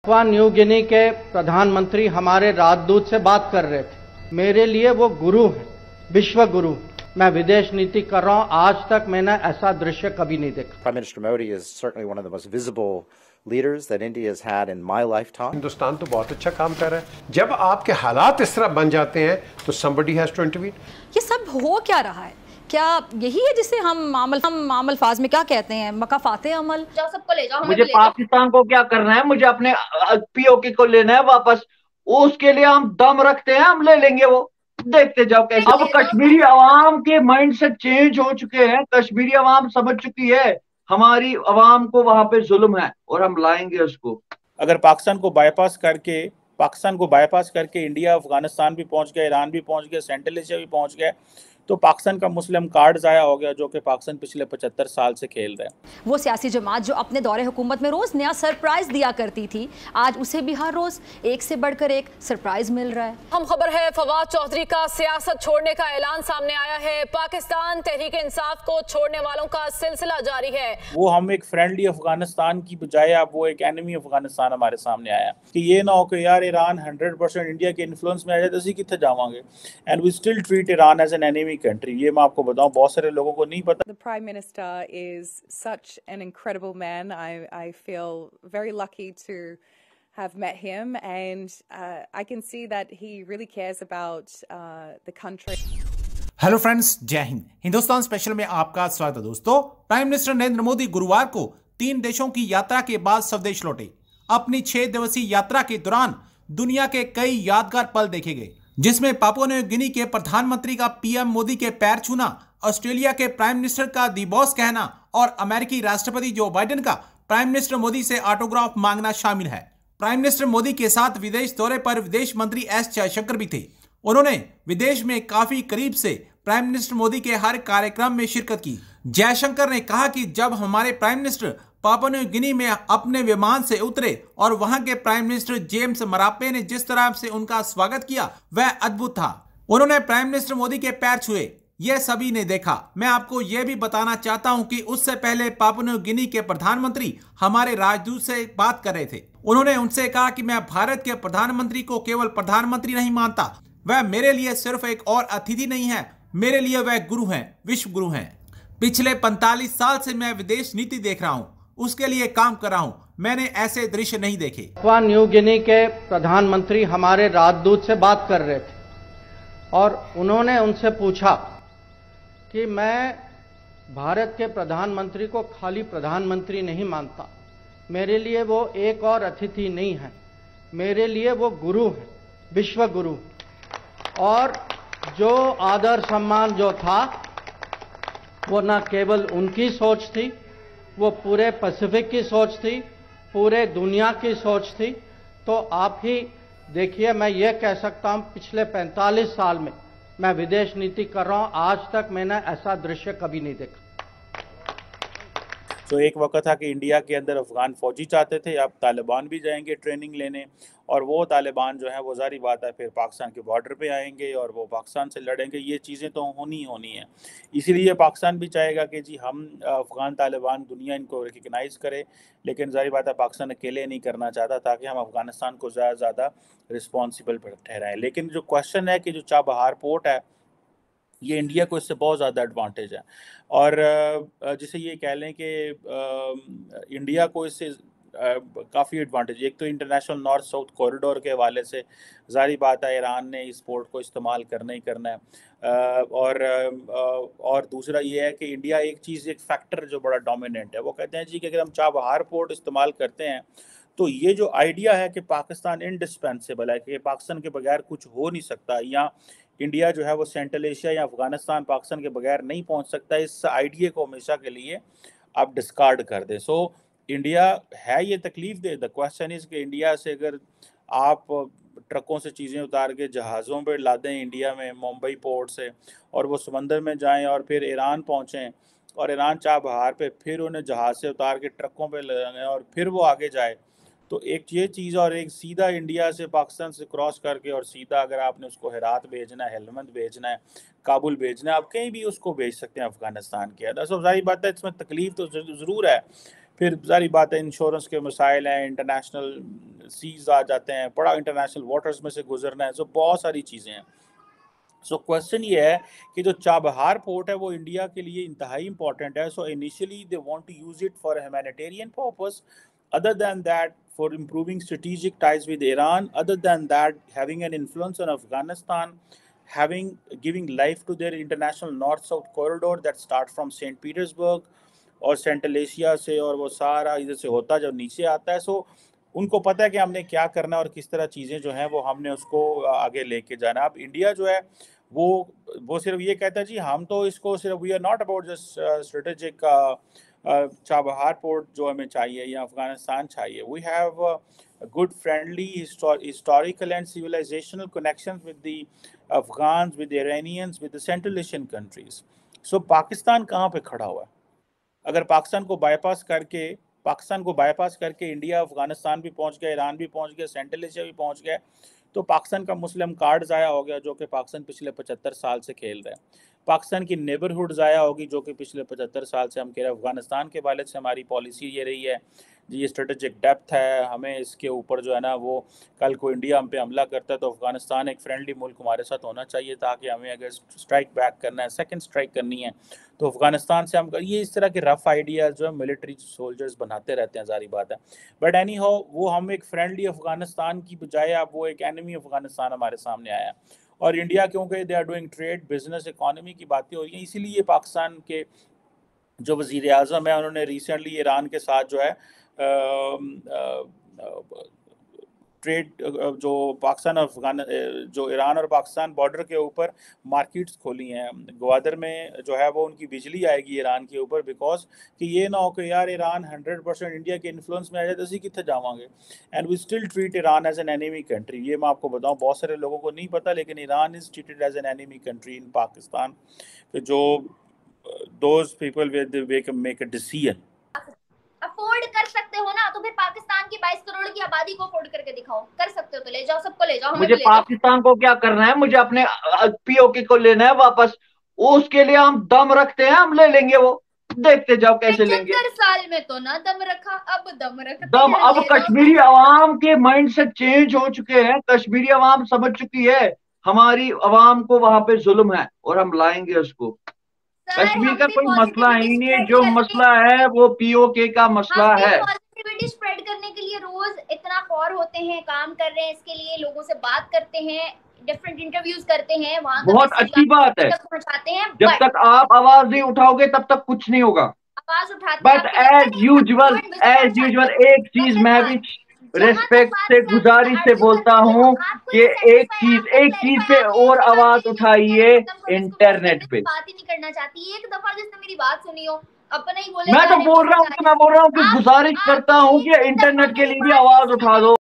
papua New Guinea के प्रधानमंत्री हमारे राजदूत से बात कर रहे थे। मेरे लिए वो गुरु हैं, विश्व गुरु। मैं विदेश नीति कर रहा हूं, आज तक मैंने ऐसा दृश्य कभी नहीं देखा। Prime Minister Modi is certainly one of the most visible leaders that India has had in my lifetime. Hindustan तो बहुत अच्छा काम कर रहा है। जब आपके हालात इस तरह बन जाते हैं तो somebody has to intervene। ये सब हो क्या रहा है? क्या यही है जिसे हम अल्फाज में क्या कहते हैं, मकाफाते अमल? सबको ले जाओ, मुझे पाकिस्तान को क्या करना है, मुझे अपने पीओके को लेना है वापस। उसके लिए हम दम रखते हैं, हम ले लेंगे, वो देखते जाओ कैसे। अब कश्मीरी अवाम के माइंड से चेंज हो चुके हैं, कश्मीरी अवाम समझ चुकी है हमारी अवाम को वहां पे जुल्म है और हम लाएंगे उसको। अगर पाकिस्तान को बाईपास करके इंडिया अफगानिस्तान भी पहुंच गया, ईरान भी पहुंच गया, सेंट्रल एशिया भी पहुंच गया, तो पाकिस्तान का मुस्लिम कार्ड ज़ाया हो गया, जो कि पाकिस्तान पिछले 75 साल से खेल रहा है। वो सियासी जमात जो अपने दौरे हुकूमत में रोज नया सरप्राइज दिया करती थी, आज उसे भी हर रोज एक से बढ़कर एक सरप्राइज मिल रहा है। हम खबर है फवाद चौधरी का सियासत छोड़ने का ऐलान सामने आया है। पाकिस्तान तहरीक इंसाफ को छोड़ने वालों का सिलसिला जारी है। वो हम एक फ्रेंडली अफगानिस्तान की बजाय अब वो एक एनिमी अफगानिस्तान हमारे सामने आया कि ये ना हो कि यार ईरान 100% इंडिया के इन्फ्लुएंस में आ जाए तो ਅਸੀਂ कितने जावांगे, and we still treat Iran as an enemy country. ये मैं आपको बताऊं, बहुत सारे लोगों को नहीं पता। The Prime Minister is such an incredible man. I feel very lucky to have met him, and I can see that he really cares about the country. Hello friends, जय हिंद। हिंदुस्तान स्पेशल में आपका स्वागत है दोस्तों। प्राइम मिनिस्टर नरेंद्र मोदी गुरुवार को 3 देशों की यात्रा के बाद स्वदेश लौटे। अपनी 6 दिवसीय यात्रा के दौरान दुनिया के कई यादगार पल देखे गए, जिसमें पापुआ न्यू गिनी के प्रधानमंत्री का पीएम मोदी के पैर छूना, ऑस्ट्रेलिया के प्राइम मिनिस्टर का दी बॉस कहना और अमेरिकी राष्ट्रपति जो बाइडेन का प्राइम मिनिस्टर मोदी से ऑटोग्राफ मांगना शामिल है। प्राइम मिनिस्टर मोदी के साथ विदेश दौरे पर विदेश मंत्री एस जयशंकर भी थे। उन्होंने विदेश में काफी करीब से प्राइम मिनिस्टर मोदी के हर कार्यक्रम में शिरकत की। जयशंकर ने कहा कि जब हमारे prime minister Papua New Guinea में अपने विमान से उतरे और वहां के प्राइम मिनिस्टर जेम्स मरापे ने जिस तरह से उनका स्वागत किया वह अद्भुत था। उन्होंने प्राइम मिनिस्टर मोदी के पैर छुए, यह सभी ने देखा। मैं आपको यह भी बताना चाहता हूं कि उससे पहले पापुआ न्यू गिनी के प्रधानमंत्री हमारे राजदूत से बात कर रहे थे। उन्होंने उनसे कहा कि मैं भारत के प्रधानमंत्री को केवल प्रधानमंत्री नहीं मानता, वह मेरे लिए सिर्फ एक और अतिथि नहीं है, मेरे लिए वह गुरु हैं, विश्व गुरु हैं। पिछले 45 साल से मैं विदेश नीति देख रहा हूं, उसके लिए काम कर रहा हूं, मैंने ऐसे दृश्य नहीं देखे। papua न्यू गिनी के प्रधानमंत्री हमारे राजदूत से बात कर रहे थे और उन्होंने उनसे पूछा कि मैं भारत के प्रधानमंत्री को खाली प्रधानमंत्री नहीं मानता, मेरे लिए वो एक और अतिथि नहीं है, मेरे लिए वो गुरु है, विश्व गुरु। और जो आदर सम्मान जो था वो न केवल उनकी सोच थी, वो पूरे पैसिफिक की सोच थी, पूरे दुनिया की सोच थी। तो आप ही देखिए, मैं ये कह सकता हूं पिछले 45 साल में मैं विदेश नीति कर रहा हूं, आज तक मैंने ऐसा दृश्य कभी नहीं देखा। तो एक वक्त था कि इंडिया के अंदर अफगान फौजी चाहते थे, अब तालिबान भी जाएंगे ट्रेनिंग लेने, और वो तालिबान जो है वो जारी बात है फिर पाकिस्तान के बॉर्डर पे आएंगे और वो पाकिस्तान से लड़ेंगे। ये चीज़ें तो होनी है। इसीलिए पाकिस्तान भी चाहेगा कि जी हम अफगान तालिबान दुनिया इनको रिकगनाइज़ करे, लेकिन जारी बात है पाकिस्तान अकेले नहीं करना चाहता, ताकि हम अफगानिस्तान को ज़्यादा रिस्पॉन्सिबल ठहराएँ। लेकिन जो क्वेश्चन है कि जो चाबहार पोर्ट है, ये इंडिया को इससे बहुत ज़्यादा एडवांटेज है, और जिसे ये कह लें कि इंडिया को इससे काफ़ी एडवांटेज। एक तो इंटरनेशनल नॉर्थ साउथ कॉरिडोर के हवाले से जारी बात है ईरान ने इस पोर्ट को इस्तेमाल करना ही करना है, और दूसरा ये है कि इंडिया एक फैक्टर जो बड़ा डोमिनेंट है, वो कहते हैं जी कि अगर हम चाबहार पोर्ट इस्तेमाल करते हैं तो ये जो आइडिया है कि पाकिस्तान इंडिस्पेंसेबल है, कि पाकिस्तान के बगैर कुछ हो नहीं सकता, या इंडिया जो है वो सेंट्रल एशिया या अफगानिस्तान पाकिस्तान के बगैर नहीं पहुंच सकता, इस आइडिया को हमेशा के लिए आप डिस्कार्ड कर दें। सो इंडिया है ये तकलीफ दे। द क्वेश्चन इज़ कि इंडिया से अगर आप ट्रकों से चीज़ें उतार के जहाज़ों पर ला दें इंडिया में मुंबई पोर्ट से, और वो समंदर में जाएं और फिर ईरान पहुँचें, और ईरान चाबहार पे फिर उन्हें जहाज़ से उतार के ट्रकों पे लगाएं और फिर वो आगे जाए, तो एक ये चीज़, और एक सीधा इंडिया से पाकिस्तान से क्रॉस करके और सीधा अगर आपने उसको हेरात भेजना है, हेलमंद भेजना है, काबुल भेजना है, आप कहीं भी उसको भेज सकते हैं अफगानिस्तान के अंदर। सब सारी बात है, इसमें तकलीफ तो ज़रूर है फिर सारी बात है, इंश्योरेंस के मसाइल हैं, इंटरनेशनल सीज आ जाते हैं, बड़ा इंटरनेशनल वाटर्स में से गुजरना है, सो बहुत सारी चीज़ें हैं। सो क्वेश्चन ये है कि जो चाबहार पोर्ट है वो इंडिया के लिए इंतहाई इंपॉर्टेंट है। So initially they want to use it for humanitarian purpose, other than that for improving strategic ties with Iran, other than that having an influence on Afghanistan, giving life to their international north-south corridor that start from St. Petersburg और central Asia से, और वो सारा इधर से होता जब नीचे आता है। सो उनको पता है कि हमने क्या करना है और किस तरह चीज़ें जो हैं वो हमने उसको आगे लेके जाना। अब इंडिया जो है वो सिर्फ ये कहता है जी हम तो इसको सिर्फ, we are not about just strategic Chabahar port जो हमें चाहिए या अफगानिस्तान चाहिए। We have good friendly historical and civilizational connections with the Afghans, with Iranians, with the Central Asian countries. So Pakistan कहाँ पे खड़ा हुआ है? अगर पाकिस्तान को बाईपास करके इंडिया अफगानिस्तान भी पहुंच गया, ईरान भी पहुंच गया, सेंट्रल एशिया भी पहुंच गया, तो पाकिस्तान का मुस्लिम कार्ड ज़ाया हो गया जो कि पाकिस्तान पिछले 75 साल से खेल रहा है। पाकिस्तान की नेबरहुड ज़ाया होगी जो कि पिछले 75 साल से हम कह रहे हैं। अफगानिस्तान के वाले से हमारी पॉलिसी ये रही है जी, ये स्ट्रेटेजिक डेप्थ है, हमें इसके ऊपर जो है ना वो कल को इंडिया हम पे हमला करता है तो अफगानिस्तान एक फ्रेंडली मुल्क हमारे साथ होना चाहिए, ताकि हमें अगर स्ट्राइक बैक करना है, सेकंड स्ट्राइक करनी है तो अफगानिस्तान से हम ये इस तरह के रफ आइडियाज़ जो है मिलिट्री सोल्जर्स बनाते रहते हैं, सारी बात है। बट एनी हाउ वो हम एक फ्रेंडली अफगानिस्तान की बजाय अब वो एक एनिमी अफगानिस्तान हमारे सामने आया। और इंडिया क्योंकि they are doing trade, business, economy की बातें हो रही हैं, इसीलिए पाकिस्तान के जो वज़ीर आज़म है उन्होंने रिसेंटली ईरान के साथ जो है ट्रेड जो पाकिस्तान अफगान जो ईरान और पाकिस्तान बॉर्डर के ऊपर मार्केट्स खोली हैं। ग्वादर में जो है वो उनकी बिजली आएगी ईरान के ऊपर, बिकॉज कि ये ना हो कि यार ईरान 100% इंडिया के इन्फ्लुएंस में आ जाए तो ਅਸੀਂ कितने जावांगे। And we still treat Iran as an enemy country. ये मैं आपको बताऊं, बहुत सारे लोगों को नहीं पता, लेकिन Iran is treated as an enemy country in Pakistan. जो दोज पीपल वे मेक अ डिसीजन अफोर्ड कर सकते हो ना, तो फिर पाकिस्तान की 22 करोड़ की आबादी को अफोर्ड करके दिखाओ। कर सकते हो तो ले जाओ, सबको ले जाओ। मुझे पाकिस्तान को क्या करना है, मुझे अपने पीओके को लेना है वापस। उसके लिए हम दम रखते हैं, हम ले लेंगे वो, देखते जाओ कैसे लेंगे। 75 साल में तो ना दम रखा, अब दम रखते दम अब कश्मीरी अवाम के माइंडसेट चेंज हो चुके हैं। कश्मीरी अवाम समझ चुकी है हमारी अवाम को वहां पे जुल्म है और हम लाएंगे उसको। कश्मीर का कोई मसला ही नहीं है, जो मसला है वो पीओके का मसला है। पॉजिटिविटी स्प्रेड करने के लिए रोज इतना खौर होते हैं, काम कर रहे हैं इसके लिए, लोगों से बात करते हैं, डिफरेंट इंटरव्यूज करते हैं, वहां बहुत अच्छी बात है। पहुंचाते हैं। जब तक आप आवाज नहीं उठाओगे तब तक कुछ नहीं होगा। आवाज उठाते, बट एज यूजुअल एक चीज मैं भी रेस्पेक्ट से, गुजारिश से बोलता हूँ कि एक चीज पे और आवाज उठाइए इंटरनेट पे। बात ही नहीं करना चाहती, एक दफा जिसने मेरी बात सुनी हो अपना ही बोले। मैं तो बोल रहा हूँ कि गुजारिश करता हूँ कि इंटरनेट के लिए भी आवाज उठा दो।